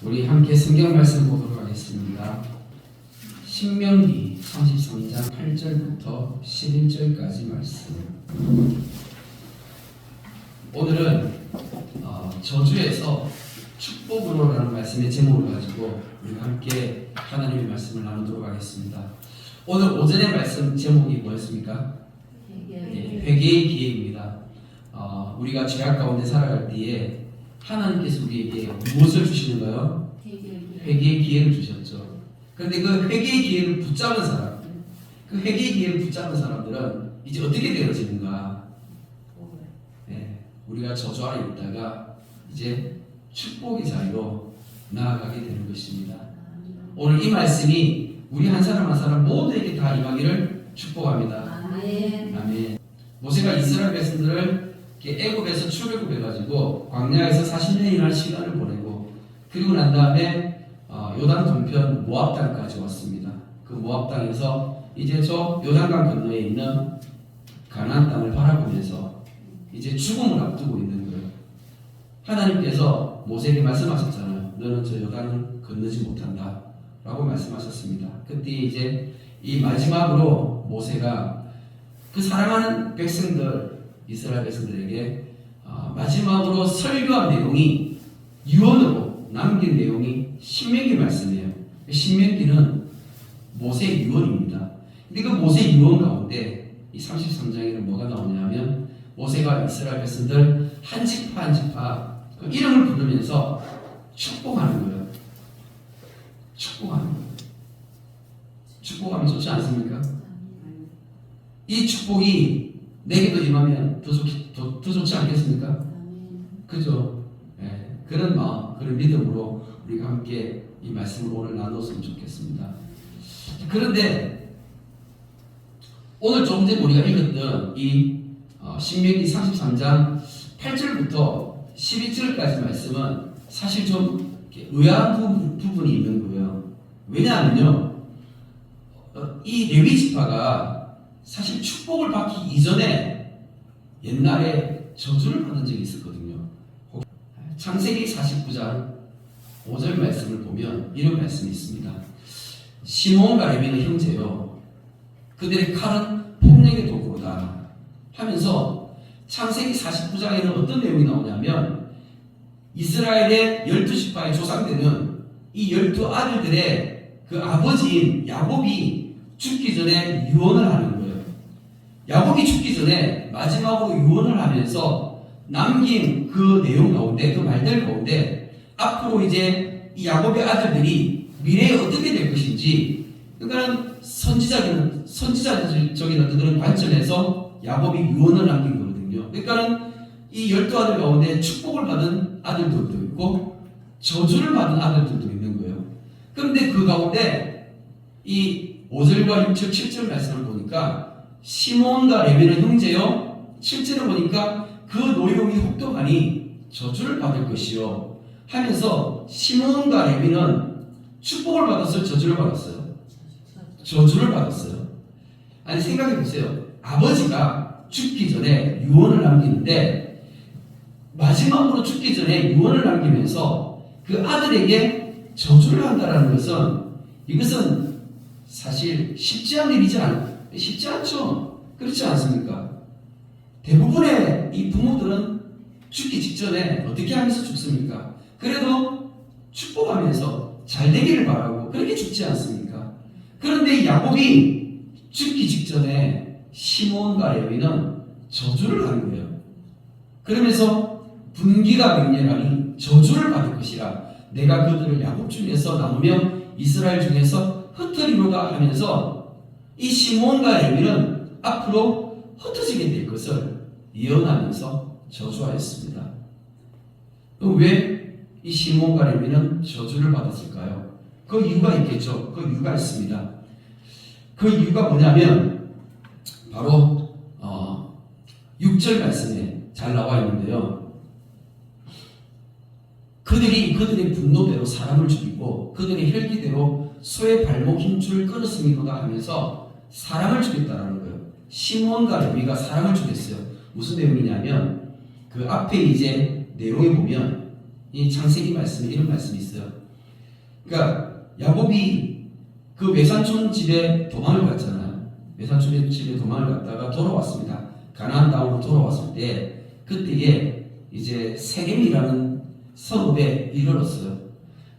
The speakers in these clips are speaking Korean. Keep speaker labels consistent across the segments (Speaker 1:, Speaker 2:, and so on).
Speaker 1: 우리 함께 성경 말씀 보도록 하겠습니다. 신명기 33장 8절부터 11절까지 말씀. 오늘은 저주에서 축복으로라는 말씀의 제목을 가지고 우리가 함께 하나님의 말씀을 나누도록 하겠습니다. 오늘 오전의 말씀 제목이 뭐였습니까? 회개의 기회입니다. 우리가 죄악 가운데 살아갈 때에 하나님께서 우리에게 무엇을 주시는가요? 회개의 기회를 주셨죠. 그런데 그 회개의 기회를 붙잡은 사람, 그 회개의 기회를 붙잡은 사람들은 이제 어떻게 되어지는가? 우리가 저주 아래 있다가 이제 축복의 자리로 나아가게 되는 것입니다. 오늘 이 말씀이 우리 한 사람 한 사람 모두에게 다 임하기를 축복합니다. 아멘. 모세가 이스라엘 백성들을 애굽에서 출애굽해가지고 광야에서 40년이라는 시간을 보내고 그리고 난 다음에 요단 동편 모압 땅까지 왔습니다. 그 모압 땅에서 이제 저 요단강 건너에 있는 가나안 땅을 바라보면서 이제 죽음을 앞두고 있는 거예요. 하나님께서 모세에게 말씀하셨잖아요. 너는 저 요단을 건너지 못한다 라고 말씀하셨습니다. 그때 이제 이 마지막으로 모세가 그 사랑하는 백성들, 이스라엘 백성들에게 마지막으로 설교한 내용이 유언으로 남긴 내용이 신명기 말씀이에요. 신명기는 모세의 유언입니다. 근데 그 모세의 유언 가운데 이 33장에는 뭐가 나오냐면 모세가 이스라엘 백성들 한 지파 한 지파 그 이름을 부르면서 축복하는 거예요. 축복하는 거예요. 축복하면 좋지 않습니까? 이 축복이 내게도 임하면 더 좋지 않겠습니까? 그죠? 네, 그런 마음, 그런 믿음으로 우리가 함께 이 말씀을 오늘 나눴으면 좋겠습니다. 그런데 오늘 조금 전에 우리가 읽었던 이 신명기 33장 8절부터 12절까지 말씀은 사실 좀 의아한 부분이 있는 거예요. 왜냐하면요, 이 레위 지파가 사실 축복을 받기 이전에 옛날에 저주를 받은 적이 있었거든요. 창세기 49장 5절 말씀을 보면 이런 말씀이 있습니다. 시몬과 레위는 형제요, 그들의 칼은 폭력의 도구로다 하면서 창세기 49장에는 어떤 내용이 나오냐면 이스라엘의 12지파의 조상들은 이 12아들들의 그 아버지인 야곱이 죽기 전에 유언을 하는 거예요. 야곱이 죽기 전에 마지막으로 유언을 하면서 남긴 그 내용 가운데, 그 말들 가운데 앞으로 이제 이 야곱의 아들들이 미래에 어떻게 될 것인지, 그러니까 선지자적인 어떤 그런 관점에서 야곱이 유언을 남긴 거거든요. 그러니까 이 12아들 가운데 축복을 받은 아들들도 있고 저주를 받은 아들들도 있는 거예요. 그런데 그 가운데 이 5절과 6절, 7절 말씀을 보니까 시몬과 레위는 형제요, 7절을 보니까 그 노용이 혹독하니 저주를 받을 것이요 하면서 시몬과 레위는 축복을 받았어요? 저주를 받았어요? 저주를 받았어요. 아니 생각해 보세요. 아버지가 죽기 전에 유언을 남기는데 마지막으로 죽기 전에 유언을 남기면서 그 아들에게 저주를 한다는 것은, 이것은 사실 쉽지 않죠. 그렇지 않습니까? 대부분의 이 부모들은 죽기 직전에 어떻게 하면서 죽습니까? 그래도 축복하면서 잘 되기를 바라고 그렇게 죽지 않습니까? 그런데 야곱이 죽기 직전에 시몬과 레위는 저주를 하는 거예요. 그러면서 분기가 맹렬하니 저주를 받을 것이라 내가 그들을 야곱 중에서 나누며 이스라엘 중에서 흩어리로다 하면서 이 시몬과 레위는 앞으로 흩어지게 될 것을 예언하면서 저주하였습니다. 왜 이 시몬과 레위는 저주를 받았을까요? 그 이유가 있겠죠. 그 이유가 있습니다. 그 이유가 뭐냐면 바로 6절 말씀에 잘 나와 있는데요. 그들의 분노대로 사람을 죽이고 그들의 혈기대로 소의 발목 힘줄을 끊었음이로다 하면서 사람을 죽였다라는 거예요. 시몬과 레위가 사람을 죽였어요. 무슨 내용이냐면 그 앞에 이제 내용에 보면 이 창세기 말씀에 이런 말씀이 있어요. 그러니까 야곱이 그 외삼촌 집에 도망을 갔잖아요. 외삼촌 집에 도망을 갔다가 돌아왔습니다. 가나안 땅으로 돌아왔을 때 그때에 이제 세겜이라는 성읍에 이르렀어요.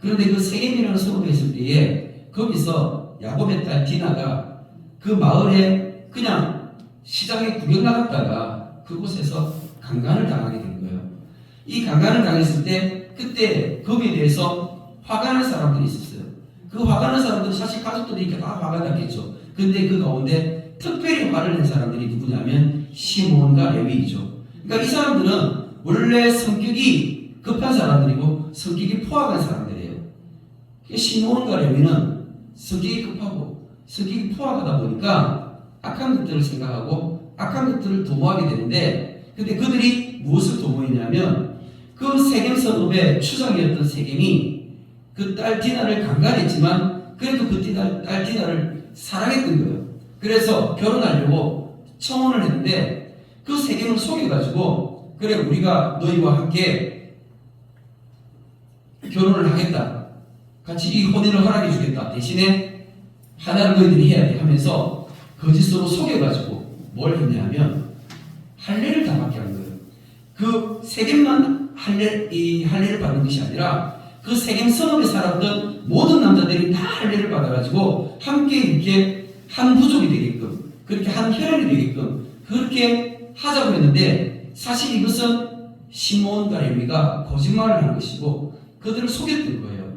Speaker 1: 그런데 그 세겜이라는 성읍에 있을 때에 거기서 야곱의 딸 디나가 그 마을에 그냥 시장에 구경 나갔다가 그곳에서 강간을 당하게 된 거예요. 이 강간을 당했을 때 그때 거기에 대해서 화가 난 사람들이 있었어요. 그 화가 난 사람들은 사실 가족들이 이렇게 다 화가 났겠죠. 근데 그 가운데 특별히 화를 낸 사람들이 누구냐면 시몬과 레위이죠. 그러니까 이 사람들은 원래 성격이 급한 사람들이고 성격이 포악한 사람들이에요. 시몬과 레위는 성격이 급하고 성격이 포악하다 보니까 악한 것들을 생각하고 악한 것들을 도모하게 되는데, 근데 그들이 무엇을 도모했냐면 그 세겜 성읍의 추장이었던 세겜이 그 딸 디나를 강간했지만 그래도 그 딸 디나를 사랑했던 거예요. 그래서 결혼하려고 청혼을 했는데 그 세겜을 속여가지고 그래 우리가 너희와 함께 결혼을 하겠다. 같이 이 혼인을 허락해 주겠다. 대신에 하나를 너희들이 해야 돼 하면서 거짓으로 속여가지고 뭘 했냐면 할례를 다 받게 한 거예요. 그 세겜만 할례를 받는 것이 아니라 그 세겜 성읍에 살았던 모든 남자들이 다 할례를 받아가지고 함께 이렇게 한 부족이 되게끔, 그렇게 한 혈연이 되게끔 그렇게 하자고 했는데, 사실 이것은 시몬과 레위가 거짓말을 한 것이고 그들을 속였던 거예요.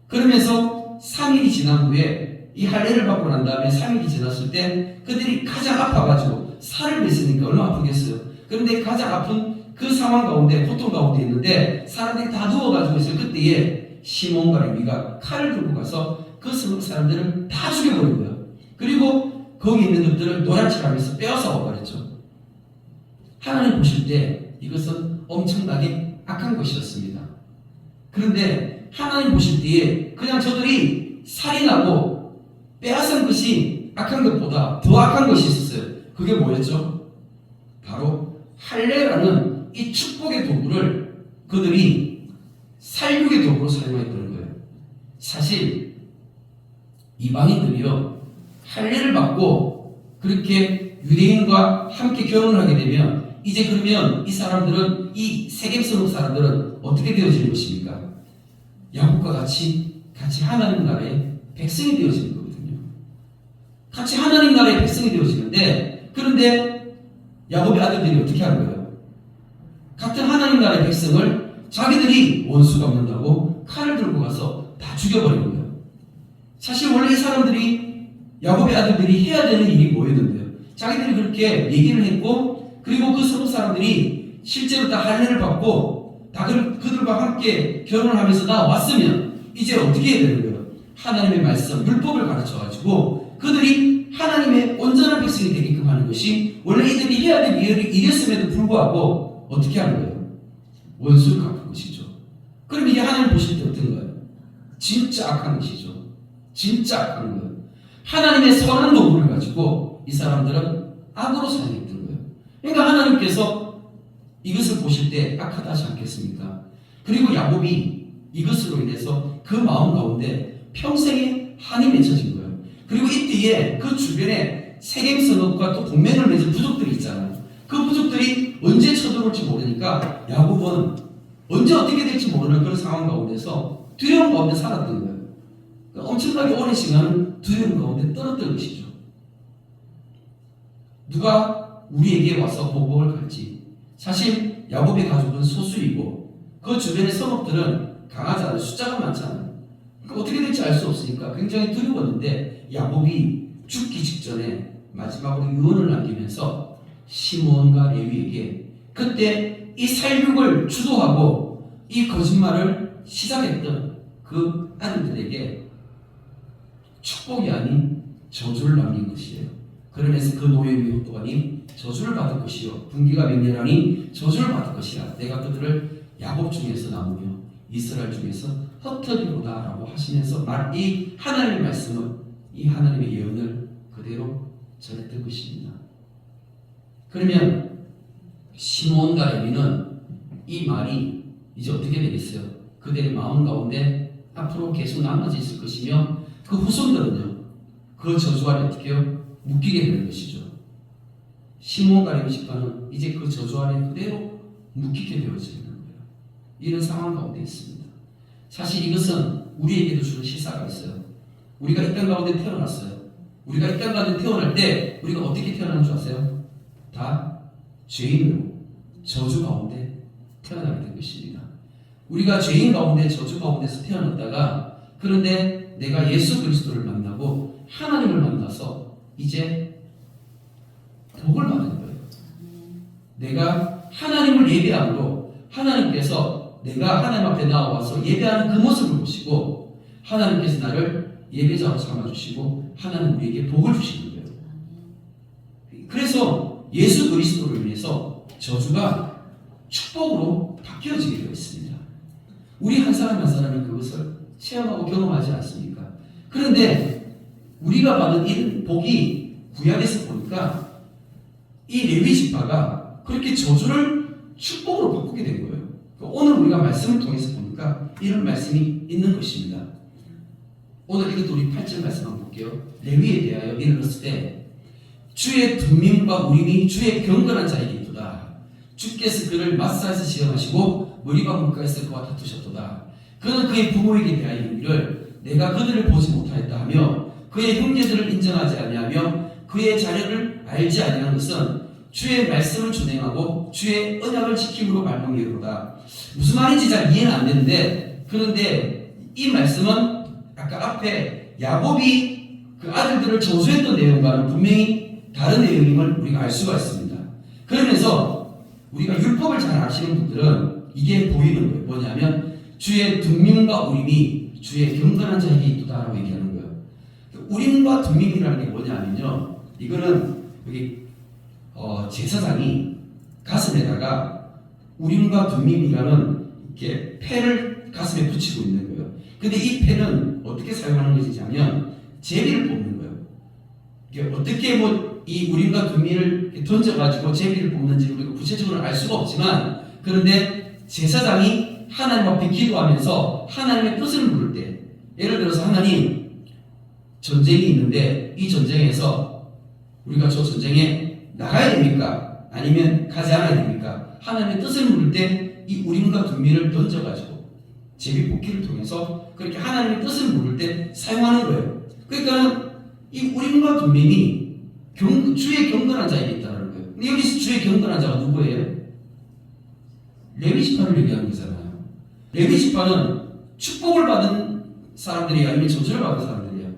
Speaker 1: 그러면서 3일이 지난 후에 이 할례를 받고 난 다음에 3일이 지났을 때 그들이 가장 아파가지고 살을 뺐으니까 얼마나 아프겠어요. 그런데 가장 아픈 그 상황 가운데, 고통 가운데 있는데 사람들이 다 누워가지고 있어요. 그때에 시몬과 레위가 칼을 들고 가서 그 사람들을 다 죽여버린 거예요. 그리고 거기 있는 것들을 노란칠하면서 빼앗아 와버렸죠. 하나님 보실 때 이것은 엄청나게 악한 것이었습니다. 그런데 하나님 보실 때에 그냥 저들이 살인하고 빼앗은 것이 악한 것보다 더 악한 것이 있었어요. 그게 뭐였죠? 바로 할례라는 이 축복의 도구를 그들이 살육의 도구로 사용했던 거예요. 사실 이방인들이요, 할례를 받고 그렇게 유대인과 함께 결혼을 하게 되면 이제 그러면 이 사람들은, 이 세겜 성읍 사람들은 어떻게 되어지는 것입니까? 야곱과 같이 하나님 나라의 백성이 되어지는 거거든요. 같이 하나님 나라의 백성이 되어지는데, 그런데 야곱의 아들들이 어떻게 하는 거예요? 같은 하나님 나라의 백성을 자기들이 원수가 없는다고 칼을 들고 가서 다 죽여버리는 거예요. 사실 원래 이 사람들이, 야곱의 아들들이 해야 되는 일이 뭐였는데요? 자기들이 그렇게 얘기를 했고, 그리고 그 서로 사람들이 실제로 다 할례를 받고 다 그들과 함께 결혼을 하면서 나왔으면 이제 어떻게 해야 되는 거예요? 하나님의 말씀, 율법을 가르쳐가지고 그들이 하나님의 온전한 백성이 되게끔 하는 것이 원래 이들이 해야 될 일이었음에도 불구하고 어떻게 하는 거예요? 원수를 갚은 것이죠. 그럼 이게 하나님 보실 때 어떤 거예요? 진짜 악한 것이죠. 진짜 악한 거예요. 하나님의 선한 도구를 가지고 이 사람들은 악으로 사용했던 거예요. 그러니까 하나님께서 이것을 보실 때 악하다 하지 않겠습니까? 그리고 야곱이 이것으로 인해서 그 마음 가운데 평생에 한이 맺혀진 거예요. 그리고 이때에 그 주변에 세겜 성읍과 또 동맹을 맺은 부족들이 있잖아요. 그 부족들이 언제 쳐들어올지 모르니까 야곱은 언제 어떻게 될지 모르는 그런 상황 가운데서 두려움 가운데 살았던 거예요. 그러니까 엄청나게 오랜 시간을 두려움 가운데 떨었던 것이죠. 누가 우리에게 와서 보복을 갈지. 사실 야곱의 가족은 소수이고 그 주변의 성읍들은 강하잖아요. 숫자가 많잖아요. 그러니까 어떻게 될지 알 수 없으니까 굉장히 두려웠는데, 야곱이 죽기 직전에 마지막으로 유언을 남기면서 시몬과 레위에게 그때 이 살육을 주도하고 이 거짓말을 시작했던 그 아들들에게 축복이 아닌 저주를 남긴 것이에요. 그러면서 그 노예의 호또하니 저주를 받을 것이요 분기가 맹렬하니 저주를 받을 것이라. 내가 그들을 야곱 중에서 나누며 이스라엘 중에서 흩어리로다 라고 하시면서 이 하나님의 말씀을, 이 하나님의 예언을 그대로 전했던 것입니다. 그러면 시몬과 레위는 이 말이 이제 어떻게 되겠어요? 그들의 마음 가운데 앞으로 계속 남아져 있을 것이며 그 후손들은요 그 저주 아래 어떻게 해요? 묶이게 되는 것이죠. 시몬 가룟 지파는 이제 그 저주 아래 그대로 묶이게 되어지는 거예요. 이런 상황 가운데 있습니다. 사실 이것은 우리에게도 주는 실사가 있어요. 우리가 이 땅 가운데 태어났어요. 우리가 이 땅 가운데 태어날 때 우리가 어떻게 태어난 줄 아세요? 다 죄인으로 저주 가운데 태어나게 된 것입니다. 우리가 죄인 가운데 저주 가운데서 태어났다가 그런데 내가 예수 그리스도를 만나고 하나님을 만나서 이제 복을 받은 거예요. 내가 하나님을 예배함으로 하나님께서 내가 하나님 앞에 나와서 예배하는 그 모습을 보시고 하나님께서 나를 예배자로 삼아주시고 하나님 우리에게 복을 주시는 거예요. 그래서 예수 그리스도를 위해서 저주가 축복으로 바뀌어지게 되어 있습니다. 우리 한 사람 한 사람이 그것을 체험하고 경험하지 않습니까? 그런데 우리가 받은 이 복이 구약에서 보니까 이 레위 지파가 그렇게 저주를 축복으로 바꾸게 된 거예요. 오늘 우리가 말씀을 통해서 보니까 이런 말씀이 있는 것입니다. 오늘 이것도 우리 8절 말씀 한번 볼게요. 레위에 대하여 이르렀을 때 주의 둔민과 우림이 주의 경건한 자에게 있도다. 주께서 그를 마사에서 시험하시고 머리가 물가에서 그와 다투셨도다. 그는 그의 부모에게 대하여 이르기를 내가 그들을 보지 못하였다 하며 그의 형제들을 인정하지 아니하며 그의 자녀를 알지 아니하는 것은 주의 말씀을 준행하고 주의 언약을 지킴으로 말명이로다. 무슨 말인지 잘 이해는 안 되는데 그런데 이 말씀은 아까 앞에 야곱이 그 아들들을 저주했던 내용과는 분명히 다른 내용임을 우리가 알 수가 있습니다. 그러면서 우리가 율법을 잘 아시는 분들은 이게 보이는 거예요. 뭐냐면 주의 둔민과 우림이 주의 경건한 자에게 있도다라고 얘기하는 거예요. 우림과 둔민이라는 게 뭐냐면요, 이거는 여기 제사장이 가슴에다가 우림과 둔민이라는 이렇게 패를 가슴에 붙이고 있는 거예요. 근데 이 패는 어떻게 사용하는 것이냐면 제비를 뽑는 거예요. 이게 어떻게 이 우림과 둔민을 던져가지고 제비를 뽑는지 우리가 구체적으로 알 수가 없지만 그런데 제사장이 하나님 앞에 기도하면서 하나님의 뜻을 물을 때 예를 들어서 하나님 전쟁이 있는데 이 전쟁에서 우리가 저 전쟁에 나가야 됩니까? 아니면 가지 않아야 됩니까? 하나님의 뜻을 물을 때 이 우림과 둔민을 던져가지고 제비 뽑기를 통해서 그렇게 하나님의 뜻을 물을 때 사용하는 거예요. 그러니까 이 우림과 둔민이 주의 경건한 자에게 있다는 거예요. 근데 여기서 주의 경건한 자가 누구예요? 레위 지파를 얘기하는 거잖아요. 레위 지파는 축복을 받은 사람들이 아니면 저주를 받은 사람들이에요.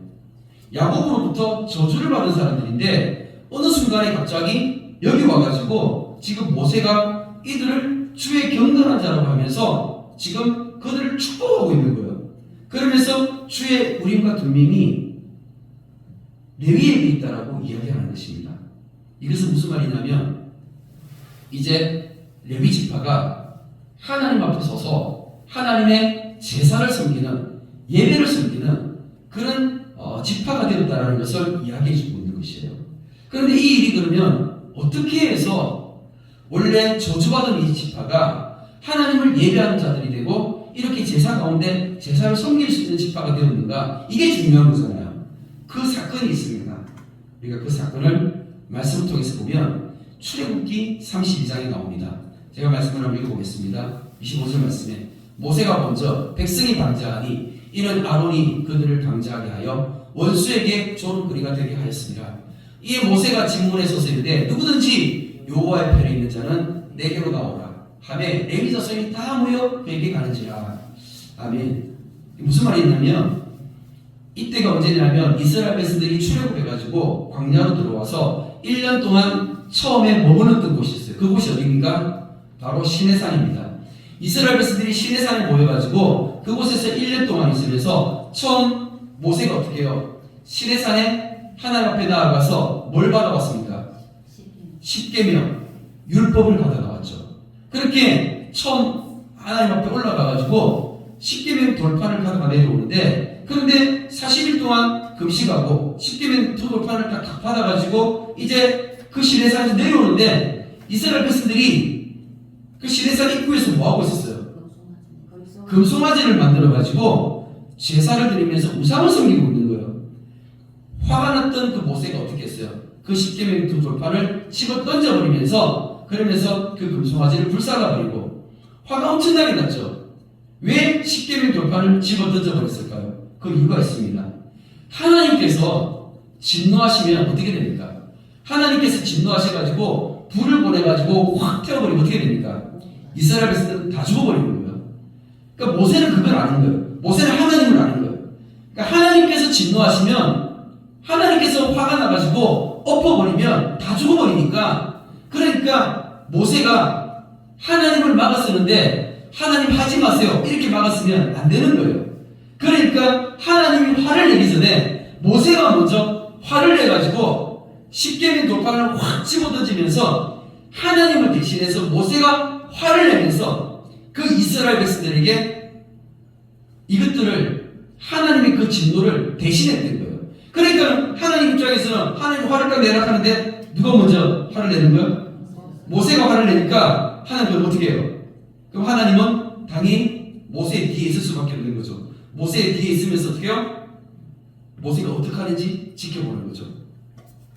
Speaker 1: 야곱으로부터 저주를 받은 사람들인데 어느 순간에 갑자기 여기 와가지고 지금 모세가 이들을 주의 경건한 자라고 하면서 지금 그들을 축복하고 있는 거예요. 그러면서 주의 우림과 둔민이 레위에게 있다라고 이야기하는 것입니다. 이것은 무슨 말이냐면 이제 레위 지파가 하나님 앞에 서서 하나님의 제사를 섬기는 예배를 섬기는 그런 지파가 되었다라는 것을 이야기해주고 있는 것이에요. 그런데 이 일이 그러면 어떻게 해서 원래 저주받은 이 지파가 하나님을 예배하는 자들이 되고 이렇게 제사 가운데 제사를 섬길 수 있는 지파가 되었는가? 이게 중요한 거잖아요. 그 사건이 있습니다. 우리가 그 사건을 말씀을 통해서 보면 출애굽기 32장에 나옵니다. 제가 말씀을 한번 읽어보겠습니다. 25절 말씀에 모세가 먼저 백성이 방자하니 이는 아론이 그들을 방자하게 하여 원수에게 조롱거리가 되게 하였습니다. 이에 모세가 진문에 서서 이르되 누구든지 여호와의 편에 있는 자는 내게로 나오라 하매 레위 자손이 다 모여 그에게 가는지라. 아멘. 무슨 말이 있냐면 이때가 언제냐면 이스라엘 백성들이 출애굽해가지고 광야로 들어와서 1년 동안 처음에 머무르던 곳이 있어요. 그곳이 어디입니까? 바로 시내산입니다. 이스라엘 백성들이 시내산에 모여가지고 그곳에서 1년 동안 있으면서 처음 모세가 어떻게 해요? 시내산에 하나님 앞에 나아가서 뭘 받아왔습니까? 십계명, 율법을 받아나왔죠. 그렇게 처음 하나님 앞에 올라가가지고 십계명 돌판을 가져가 내려오는데 그런데 40일 동안 금식하고 십계명 두 돌판을 딱 받아가지고 이제 그 시내산에서 내려오는데 이스라엘 백성들이 그 시내산 입구에서 뭐하고 있었어요? 금송아지를 만들어가지고 제사를 드리면서 우상을 섬기고 있는 거예요. 화가 났던 그 모세가 어떻게 했어요? 그 십계명 두 돌판을 집어 던져버리면서 그러면서 그 금송아지를 불살라버리고 화가 엄청나게 났죠. 왜 십계명 돌판을 집어 던져버렸을까요? 그 이유가 있습니다. 하나님께서 진노하시면 어떻게 됩니까? 하나님께서 진노하셔가지고 불을 보내가지고 확 태워버리면 어떻게 됩니까? 이스라엘 백성들은 다 죽어버리는 거예요. 그러니까 모세는 그걸 아는 거예요. 모세는 하나님을 아는 거예요. 그러니까 하나님께서 진노하시면 하나님께서 화가 나가지고 엎어버리면 다 죽어버리니까, 그러니까 모세가 하나님을 막았었는데 하나님 하지 마세요 이렇게 막았으면 안 되는 거예요. 그러니까 하나님이 화를 내기 전에 모세가 먼저 화를 내가지고 십계명 돌판을 확 집어던지면서 하나님을 대신해서 모세가 화를 내면서 그 이스라엘 백성들에게 이것들을 하나님의 그 진노를 대신했던 거예요. 그러니까 하나님 입장에서는 하나님 화를 딱 내라 하는데 누가 먼저 화를 내는 거예요? 모세가 화를 내니까 하나님은 어떻게 해요? 그럼 하나님은 당연히 모세의 뒤에 있을 수밖에 없는 거죠. 모세의 뒤에 있으면서 어떻게 해요? 모세가 어떻게 하는지 지켜보는 거죠.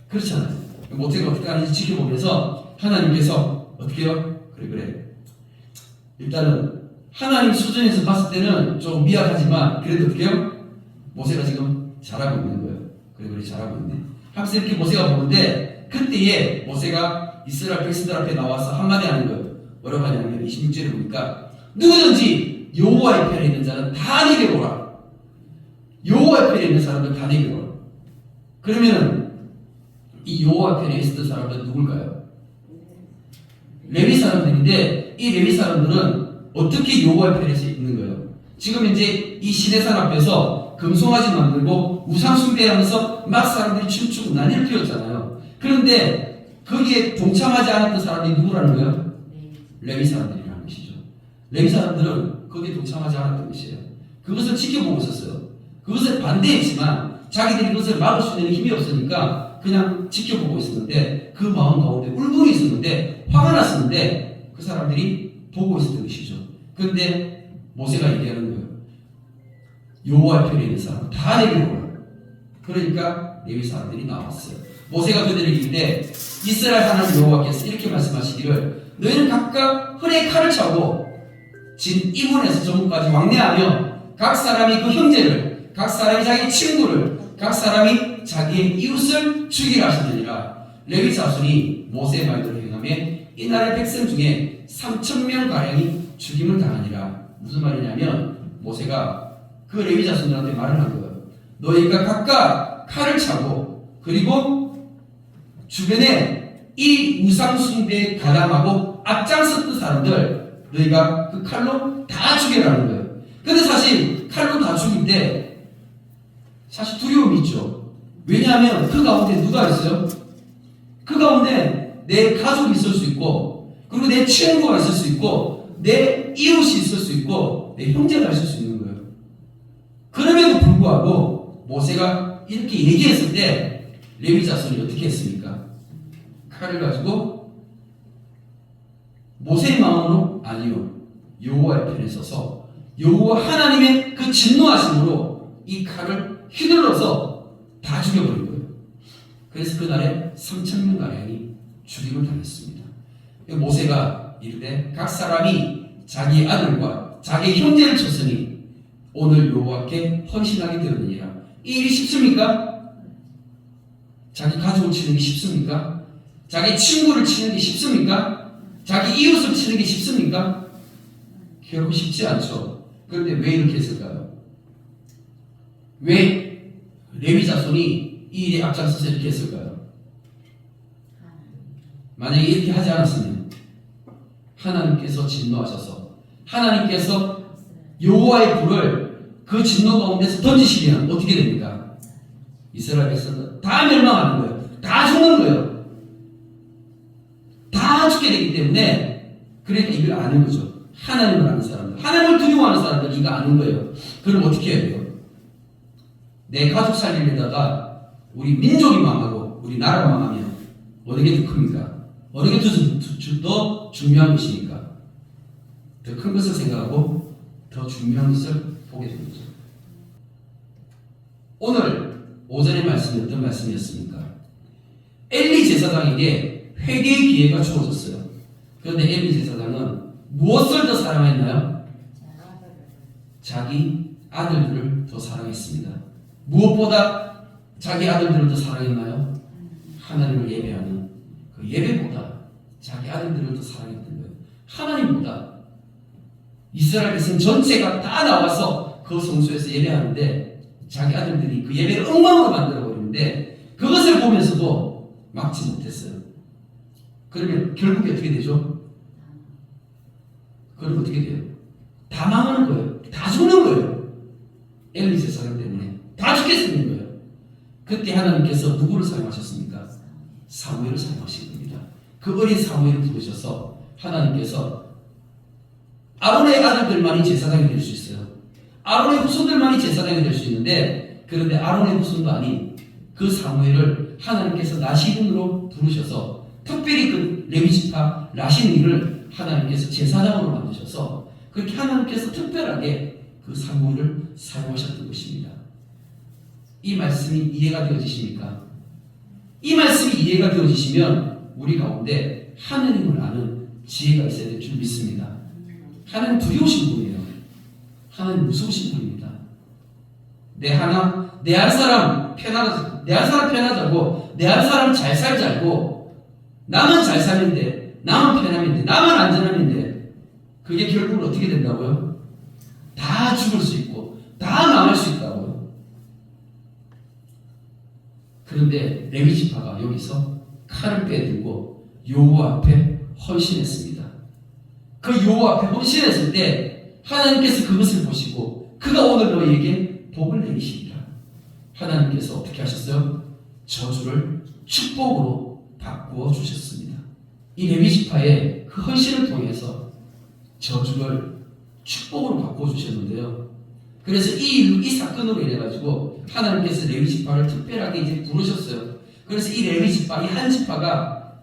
Speaker 1: 그렇잖아요. 모세가 어떻게 하는지 지켜보면서 하나님께서 어떻게 해요? 그래. 일단은 하나님 수준에서 봤을 때는 좀 미약하지만 그래도 어떻게 해요? 모세가 지금 잘하고 있는 거예요. 그래 잘하고 있네. 하면서 이렇게 모세가 보는데 그때에 모세가 이스라엘 백성들 앞에 나와서 한마디 하는 거예요. 뭐라고 하냐면 26절에 보니까 누구든지 여호와의 편에 있는 자는 다 내게로 오라. 여호와의 편에 있는 사람들 다 내게로 오라. 그러면은 이 여호와 편에 있었던 사람들은 누굴까요? 레위 사람들인데 이 레위 사람들은 어떻게 여호와의 편에 있는 거예요? 지금 이제 이 시내산 앞에서 금송아지 만들고 우상 숭배하면서 막 사람들이 춤추고 난리를 피웠잖아요. 그런데 거기에 동참하지 않았던 사람들이 누구라는 거예요? 레위 사람들이라는 것이죠. 레위 사람들은 거기에 동참하지 않았던 것이에요. 그것을 지켜보고 있었어요. 그것을 반대했지만 자기들이 그것을 막을 수 있는 힘이 없으니까 그냥 지켜보고 있었는데 그 마음 가운데 울분이 있었는데 화가 났었는데 그 사람들이 보고 있었던 것이죠. 그런데 모세가 얘기하는 거예요. 여호와의 편에 있는 사람 다 내게로 오라. 그러니까 레위 사람들이 나왔어요. 모세가 그들에게 이르되 이스라엘 하나님 여호와께서 이렇게 말씀하시기를 너희는 각각 허리에 칼을 차고 진 이문에서 저문까지 왕래하며 각 사람이 그 형제를 각 사람이 자기 친구를 각 사람이 자기의 이웃을 죽이라 하시느니라. 레위 자손이 모세의 말대로 행하며 이날의 백성 중에 3,000명 가량이 죽임을 당하니라. 무슨 말이냐면 모세가 그 레위 자손들한테 말을 한 거예요. 너희가 각각 칼을 차고 그리고 주변에 이 우상 숭배에 가담하고 앞장섰던 사람들 너희가 그 칼로 다 죽여라는 거예요. 근데 사실 칼로 다 죽일 때 사실 두려움이 있죠. 왜냐하면 그 가운데 누가 있어요? 그 가운데 내 가족이 있을 수 있고 그리고 내 친구가 있을 수 있고 내 이웃이 있을 수 있고 내 형제가 있을 수 있는 거예요. 그럼에도 불구하고 모세가 이렇게 얘기했을 때 레위 자손이 어떻게 했습니까? 칼을 가지고 모세의 마음으로 아니요 여호와의 편에 서서 여호와 하나님의 그 진노하심으로 이 칼을 휘둘러서 다 죽여버린 거예요. 그래서 그날에 3,000명 가량이 죽임을 당했습니다. 모세가 이르되 각 사람이 자기 아들과 자기 형제를 쳤으니 오늘 여호와께 헌신하게 되었느니라. 이 일이 쉽습니까? 자기 가족을 치는 게 쉽습니까? 자기 친구를 치는 게 쉽습니까? 자기 이웃을 치는 게 쉽습니까? 결국 쉽지 않죠. 그런데 왜 이렇게 했을까요? 왜 레위 자손이 이 일에 앞장서서 이렇게 했을까요? 만약에 이렇게 하지 않았으면 하나님께서 진노하셔서 하나님께서 여호와의 불을 그 진노 가운데서 던지시면 어떻게 됩니까? 이스라엘 백성들 다 멸망하는 거예요. 다 죽는 거예요. 다 죽게 되기 때문에 그러니까 이걸 아는 거죠. 하나님을 아는 사람들, 하나님을 두려워하는 사람들 이거 아는 거예요. 그럼 어떻게 해야 돼요? 내 가족 살리려다가 우리 민족이 망하고 우리 나라가 망하면 어느 게 더 큽니까? 어느 게 더 중요한 것입니까? 더 큰 것을 생각하고 더 중요한 것을 보게 되는 거죠. 오늘 오전의 말씀이 어떤 말씀이었습니까? 엘리 제사장에게 회개의 기회가 주어졌어요. 그런데 엘리 제사장은 무엇을 더 사랑했나요? 자기 아들들을 더 사랑했습니다. 무엇보다 자기 아들들을 더 사랑했나요? 하나님을 예배하는 그 예배보다 자기 아들들을 더 사랑했던 거예요. 하나님보다. 이스라엘 백성 전체가 다 나와서 그 성소에서 예배하는데 자기 아들들이 그 예배를 엉망으로 만들어버리는데 그것을 보면서도 막지 못했어요. 그러면 결국에 어떻게 되죠? 그럼 어떻게 돼요? 다 망하는 거예요. 다 죽는 거예요. 엘리 제사장 때문에 다 죽겠는 거예요. 그때 하나님께서 누구를 사용하셨습니까? 사무엘을 사용하신 겁니다. 그 어린 사무엘을 부르셔서 하나님께서 아론의 아들들만이 제사장이 될 수 있어요. 아론의 후손들만이 제사장이 될 수 있는데 그런데 아론의 후손도 아닌 그 사무엘을 하나님께서 나시군으로 부르셔서 특별히 그 레위지파 라시니를 하나님께서 제사장으로 만드셔서 그렇게 하나님께서 특별하게 그 사무엘을 사용하셨던 것입니다. 이 말씀이 이해가 되어지십니까? 이 말씀이 이해가 되어지시면 우리 가운데 하느님을 아는 지혜가 있어야 될 줄 믿습니다. 하나님 두려우신 분이에요. 하나님 무서우신 분입니다. 내 한 사람 편하자고, 내 한 사람 잘 살자고, 나만 잘 사면 돼, 나만 편하면 돼, 나만 안전하면 돼. 그게 결국은 어떻게 된다고요? 다 죽을 수 있고, 다 망할 수 있다고요. 그런데 레위지파가 여기서 칼을 빼들고 여호와 앞에 헌신했습니다. 그 여호와 앞에 헌신했을 때 하나님께서 그것을 보시고 그가 오늘 너희에게 복을 내리시리라. 하나님께서 어떻게 하셨어요? 저주를 축복으로 바꾸어 주셨습니다. 이 레위지파의 그 헌신을 통해서 저주를 축복으로 바꾸어 주셨는데요. 그래서 이 사건으로 인해 가지고 하나님께서 레위지파를 특별하게 이제 부르셨어요. 그래서 이 레위지파, 이 한 지파가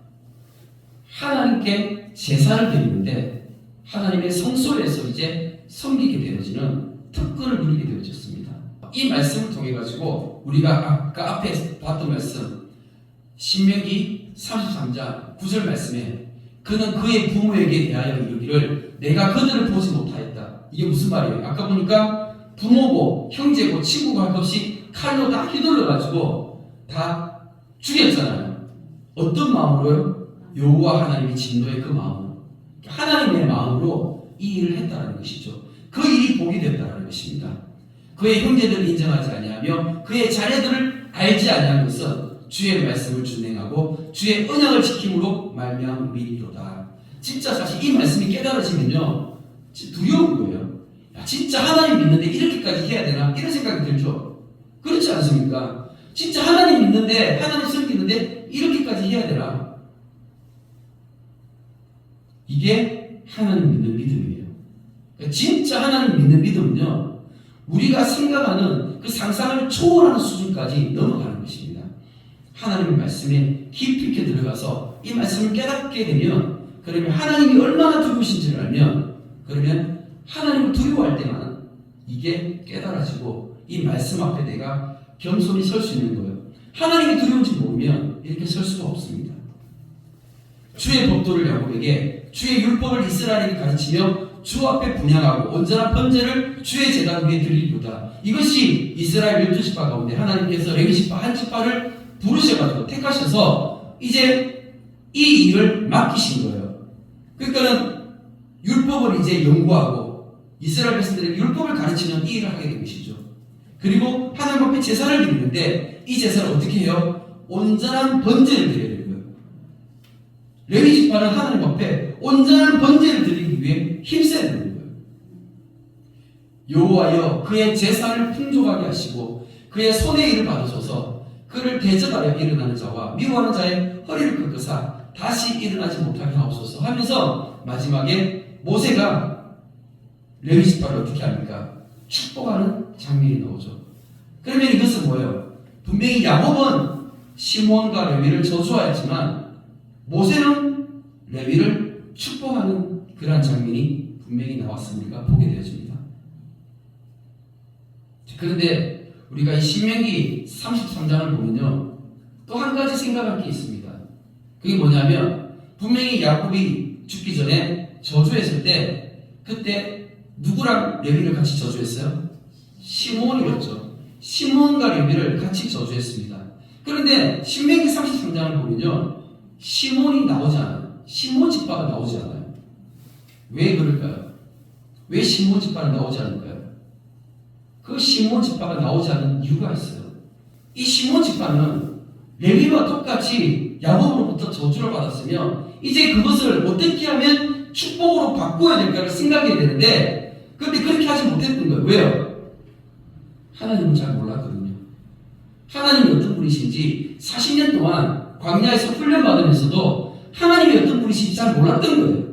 Speaker 1: 하나님께 제사를 드리는데 하나님의 성소에서 이제 섬기게 되어지는 특권을 누리게 되어졌습니다. 이 말씀을 통해 가지고 우리가 아까 앞에 봤던 말씀 신명기 33장 9절 말씀에 그는 그의 부모에게 대하여 이르기를 내가 그들을 보지 못하였다. 이게 무슨 말이에요? 아까 보니까 부모고 형제고 친구가 할 것 없이 칼로 다 휘둘러 가지고 다 죽였잖아요. 어떤 마음으로요? 여호와 하나님의 진노의 그 마음으로, 하나님의 마음으로 이 일을 했다는 것이죠. 그 일이 복이 됐다는 것입니다. 그의 형제들을 인정하지 아니하며 그의 자녀들을 알지 아니한 것은 주의 말씀을 준행하고 주의 언약을 지킴으로 말미암음이로다. 진짜 사실 이 말씀이 깨달아지면요 두려운 거예요. 야, 진짜 하나님 믿는데 이렇게까지 해야 되나? 이런 생각이 들죠. 그렇지 않습니까? 진짜 하나님 믿는데 하나님 섬기는데 이렇게까지 해야 되나? 이게 하나님 믿는 믿음이에요. 그러니까 진짜 하나님 믿는 믿음은요 우리가 생각하는 그 상상을 초월하는 수준까지 넘어가는 것입니다. 하나님의 말씀에 깊이 있게 들어가서 이 말씀을 깨닫게 되면 그러면 하나님이 얼마나 두려우신지를 알면 그러면 하나님을 두려워할 때만 이게 깨달아지고 이 말씀 앞에 내가 겸손히 설 수 있는 거예요. 하나님이 두려운지 모르면 이렇게 설 수가 없습니다. 주의 법도를 야곱에게 주의 율법을 이스라엘에게 가르치며 주 앞에 분향하고 온전한 번제를 주의 제단 위에 드리리로다. 이것이 이스라엘 12지파 가운데 하나님께서 레위지파 한 지파를 부르셔가지고 택하셔서 이제 이 일을 맡기신 거예요. 그러니까는 율법을 이제 연구하고 이스라엘 백성들에게 율법을 가르치는 이 일을 하게 된 것이죠. 그리고 하나님 앞에 제사를 드리는데 이 제사를 어떻게 해요? 온전한 번제를 드려야 되는 거예요. 레위지파는 하나님 앞에 온전한 번제를 드리기 위해 힘써야 되는 거예요. 여호와여 그의 제사를 풍족하게 하시고 그의 손의 일을 받으셔서 그를 대적하여 일어나는 자와 미워하는 자의 허리를 꺾으사 다시 일어나지 못하게 하옵소서 하면서 마지막에 모세가 레위지파를 어떻게 합니까? 축복하는 장면이 나오죠. 그러면 이것은 뭐예요? 분명히 야곱은 시몬과 레위를 저주하였지만 모세는 레위를 축복하는 그러한 장면이 분명히 나왔으니까 보게 되어집니다. 그런데 우리가 이 신명기 33장을 보면요, 또 한 가지 생각할 게 있습니다. 그게 뭐냐면, 분명히 야곱이 죽기 전에 저주했을 때, 그때 누구랑 레위를 같이 저주했어요? 시므온이었죠. 시므온과 레위를 같이 저주했습니다. 그런데 신명기 33장을 보면요, 시므온이 나오지 않아요. 시므온 지파가 나오지 않아요. 왜 그럴까요? 왜 시므온 지파가 나오지 않을까요? 그 시므온 지파가 나오지 않는 이유가 있어요. 이 시므온 지파는 레위와 똑같이 야곱으로부터 저주를 받았으면 이제 그것을 어떻게 하면 축복으로 바꿔야 될까를 생각해야 되는데, 그런데 그렇게 하지 못했던 거예요. 왜요? 하나님은 잘 몰랐거든요. 하나님이 어떤 분이신지 40년 동안 광야에서 훈련받으면서도 하나님이 어떤 분이신지 잘 몰랐던 거예요.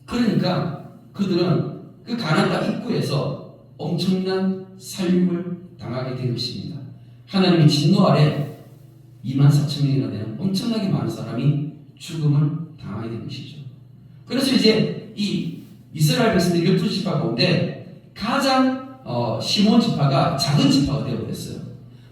Speaker 1: 그러니까 그들은 그 가나안 땅 입구에서 엄청난 살육을 당하게 된 것입니다. 하나님의 진노 아래 24,000명이나 되는 엄청나게 많은 사람이 죽음을 당하게 된 것이죠. 그래서 이제 이 이스라엘 백성들 12지파 가운데 가장 시몬 지파가 작은 지파가 되어버렸어요.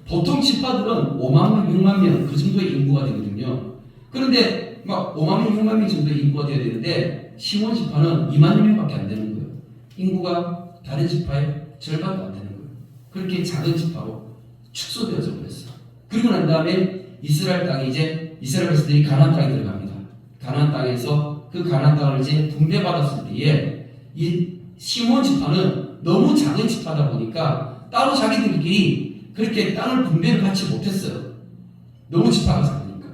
Speaker 1: 보통 지파들은 5만 명, 6만 명 그 정도의 인구가 되거든요. 그런데 막 5만 명, 6만 명 정도의 인구가 되어야 되는데 시몬 지파는 2만 명밖에 안 되는 거예요. 인구가 다른 지파의 절반도 안 되는 거예요. 그렇게 작은 지파로 축소되어져 버렸어요. 그리고 난 다음에 이스라엘 땅에 이제 이스라엘 백성들이 가나안 땅에 들어갑니다. 가나안 땅에서 그 가나안 땅을 이제 분배받았을 때에 이 시몬 지파는 너무 작은 지파다 보니까 따로 자기들끼리 그렇게 땅을 분배를 같이 못했어요. 너무 지파가 작으니까.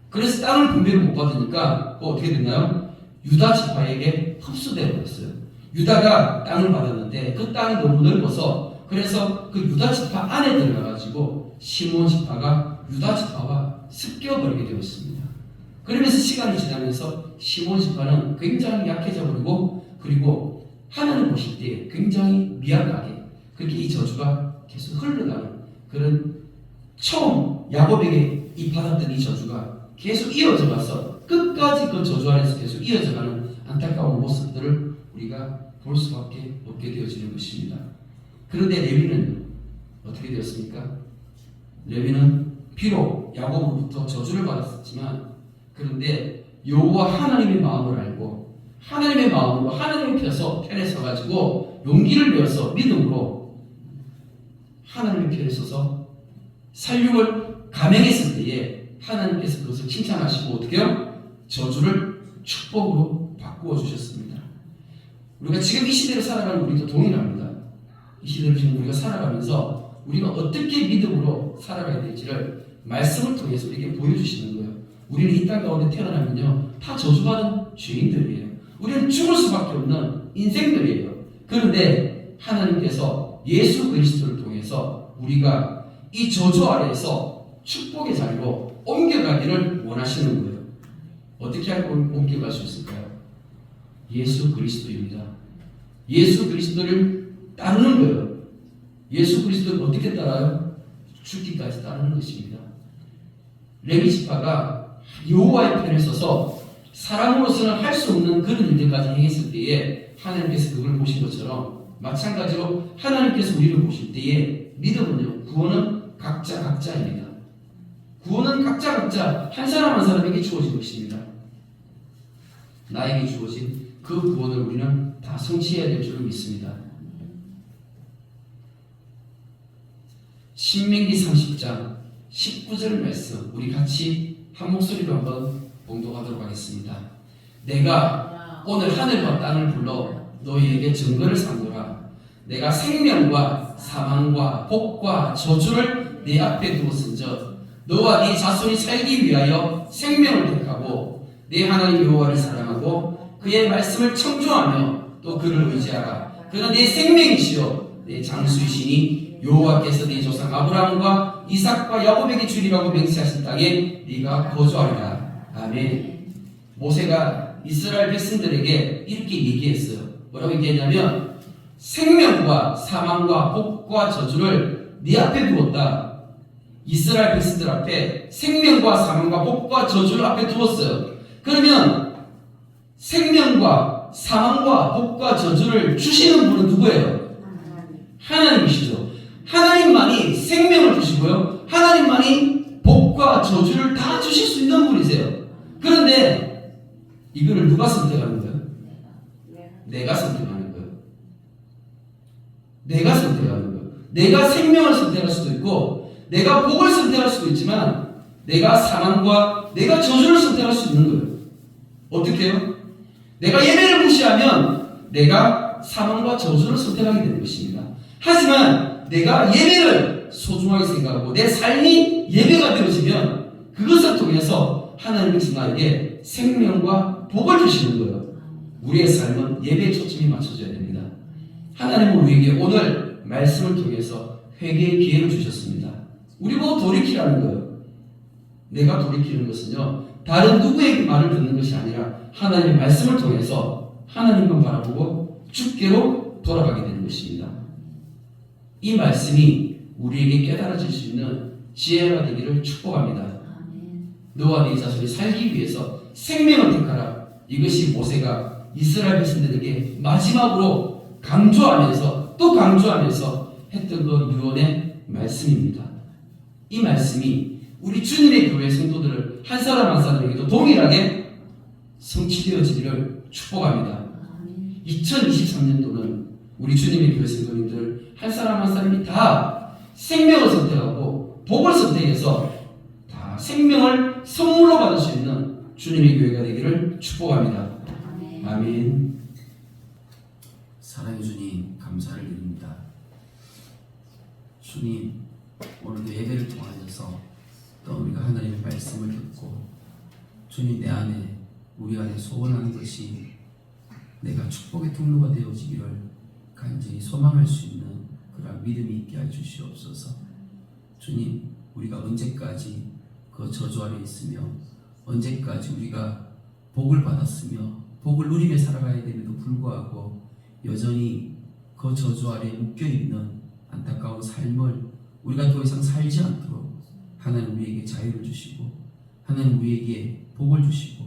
Speaker 1: 그래서 땅을 분배를 못 받으니까 어떻게 됐나요? 유다 지파에게 흡수되어 버렸어요. 유다가 땅을 받았는데 그 땅이 너무 넓어서 그래서 그 유다 지파 안에 들어가가지고 시몬 지파가 유다 지파와 섞여버리게 되었습니다. 그러면서 시간이 지나면서 시몬 지파는 굉장히 약해져 버리고, 그리고 하나님 보실 때 굉장히 미약하게 그렇게 이 저주가 계속 흘러가는 그런, 처음 야곱에게 이 받았던 이 저주가 계속 이어져 가서 끝까지 그 저주 안에서 계속 이어져 가는 안타까운 모습들을 우리가 볼 수밖에 없게 되어지는 것입니다. 그런데 레위는 어떻게 되었습니까? 레위는 비록 야곱으로부터 저주를 받았었지만, 그런데 여호와 하나님의 마음을 알고 하나님의 마음으로 하나님의 편에 서가지고 용기를 내어서 믿음으로 하나님의 편에 서서 살육을 감행했을 때에 하나님께서 그것을 칭찬하시고 어떻게요? 저주를 축복으로 바꾸어 주셨습니다. 우리가 지금 이 시대를 살아가는 우리도 동일합니다. 이 시대를 지금 우리가 살아가면서 우리가 어떻게 믿음으로 살아가야 될지를 말씀을 통해서 우리에게 보여주시는 거예요. 우리는 이 땅 가운데 태어나면요, 다 저주받은 죄인들이에요. 우리는 죽을 수밖에 없는 인생들이에요. 그런데 하나님께서 예수 그리스도를 통해서 우리가 이 저주 아래에서 축복의 자리로 옮겨가기를 원하시는 거예요. 어떻게 하고 옮겨갈 수 있을까요? 예수 그리스도입니다. 예수 그리스도를 따르는 거예요. 예수 그리스도를 어떻게 따라요? 죽기까지 따르는 것입니다. 레위 지파가 여호와의 편에 서서 사람으로서는 할 수 없는 그런 일들까지 행했을 때에 하나님께서 그걸 보신 것처럼, 마찬가지로 하나님께서 우리를 보실 때에 믿음은요, 구원은 각자입니다. 구원은 각자 한 사람 한 사람에게 주어진 것입니다. 나에게 주어진 그 구원을 우리는 다 성취해야 될 줄을 믿습니다. 신명기 30장 19절 말씀 우리 같이 한 목소리로 한번 봉독하도록 하겠습니다. 내가 오늘 하늘과 땅을 불러 너희에게 증거를 삼노라. 내가 생명과 사망과 복과 저주를 내 앞에 두었은즉 너와 네 자손이 살기 위하여 생명을 택하고 내 하나님 여호와를 사랑하고 그의 말씀을 청조하며 또 그를 의지하라. 그는 내 생명이시요 내 장수이시니 여호와께서 네 조상 아브라함과 이삭과 야곱에게 주리라고 맹세하신 땅에 네가 거주하리라. 아멘. 모세가 이스라엘 백성들에게 이렇게 얘기했어요. 뭐라고 얘기했냐면, 생명과 사망과 복과 저주를 네 앞에 두었다. 이스라엘 백성들 앞에 생명과 사망과 복과 저주를 앞에 두었어요. 그러면 생명과 사망과 복과 저주를 주시는 분은 누구예요? 하나님이시죠. 하나님만이 생명을 주시고요. 하나님만이 복과 저주를 다 주실 수 있는 분이세요. 그런데 이거를 누가 선택하는 거예요? 내가 선택하는 거예요. 내가 선택하는 거예요. 내가 생명을 선택할 수도 있고 내가 복을 선택할 수도 있지만 내가 사망과 내가 저주를 선택할 수 있는 거예요. 어떻게 해요? 내가 예배를 무시하면 내가 사망과 저주를 선택하게 되는 것입니다. 하지만 내가 예배를 소중하게 생각하고 내 삶이 예배가 되어지면 그것을 통해서 하나님께서 나에게 생명과 복을 주시는 거예요. 우리의 삶은 예배에 초점이 맞춰져야 됩니다. 하나님은 우리에게 오늘 말씀을 통해서 회개의 기회를 주셨습니다. 우리 보고 돌이키라는 거예요. 내가 돌이키는 것은요, 다른 누구에게 말을 듣는 것이 아니라 하나님의 말씀을 통해서 하나님만 바라보고 주께로 돌아가게 되는 것입니다. 이 말씀이 우리에게 깨달아질 수 있는 지혜가 되기를 축복합니다. 너와 네 자손이 살기 위해서 생명을 택하라. 이것이 모세가 이스라엘 백성들에게 마지막으로 강조하면서 또 강조하면서 했던 그 유언의 말씀입니다. 이 말씀이 우리 주님의 교회 성도들을 한 사람 한 사람에게도 동일하게 성취되어지기를 축복합니다. 2023년도는 우리 주님의 교회 성도님들 한 사람 한 사람이 다 생명을 선택하고 복을 선택해서 다 생명을 선물로 받을 수 있는 주님의 교회가 되기를 축복합니다. 아멘. 사랑의 주님, 감사를 드립니다. 주님, 오늘도 예배를 통하여서 또 우리가 하나님의 말씀을 듣고 주님, 내 안에 우리 안에 소원하는 것이 내가 축복의 통로가 되어지기를 간절히 소망할 수 있는 그런 믿음이 있게 해 주시옵소서. 주님, 우리가 언제까지 그 저주 아래 있으며 언제까지 우리가 복을 받았으며 복을 누리며 살아가야 됨에도 불구하고 여전히 그 저주 아래 묶여있는 안타까운 삶을 우리가 더 이상 살지 않도록 하나님 우리에게 자유를 주시고 하나님 우리에게 복을 주시고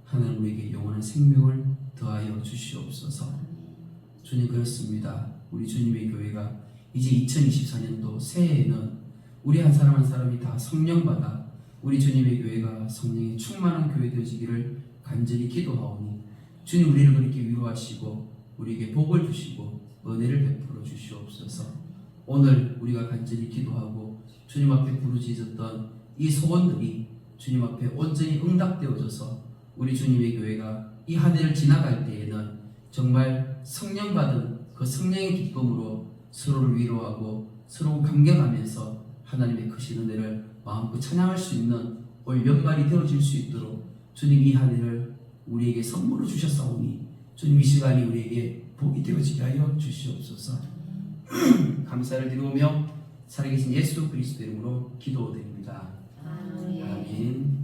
Speaker 1: 하나님 우리에게 영원한 생명을 더하여 주시옵소서. 주님, 그렇습니다. 우리 주님의 교회가 이제 2024년도 새해에는 우리 한 사람 한 사람이 다 성령 받아 우리 주님의 교회가 성령에 충만한 교회 되어지기를 간절히 기도하오니 주님, 우리를 그렇게 위로하시고 우리에게 복을 주시고 은혜를 베풀어 주시옵소서. 오늘 우리가 간절히 기도하고 주님 앞에 부르짖었던 이 소원들이 주님 앞에 온전히 응답되어져서 우리 주님의 교회가 이 한 해를 지나갈 때에는 정말 성령 받은 그 성령의 기쁨으로 서로를 위로하고 서로 감격하면서 하나님의 크신 은혜를 마음껏 찬양할 수 있는 올 연말이 되어질 수 있도록 주님 이 한 해를 우리에게 선물로 주셨사오니 주님, 이 시간이 우리에게 복이 되어지게 하여 주시옵소서. 감사를 드리며 살아계신 예수 그리스도 이름으로 기도드립니다. 아멘.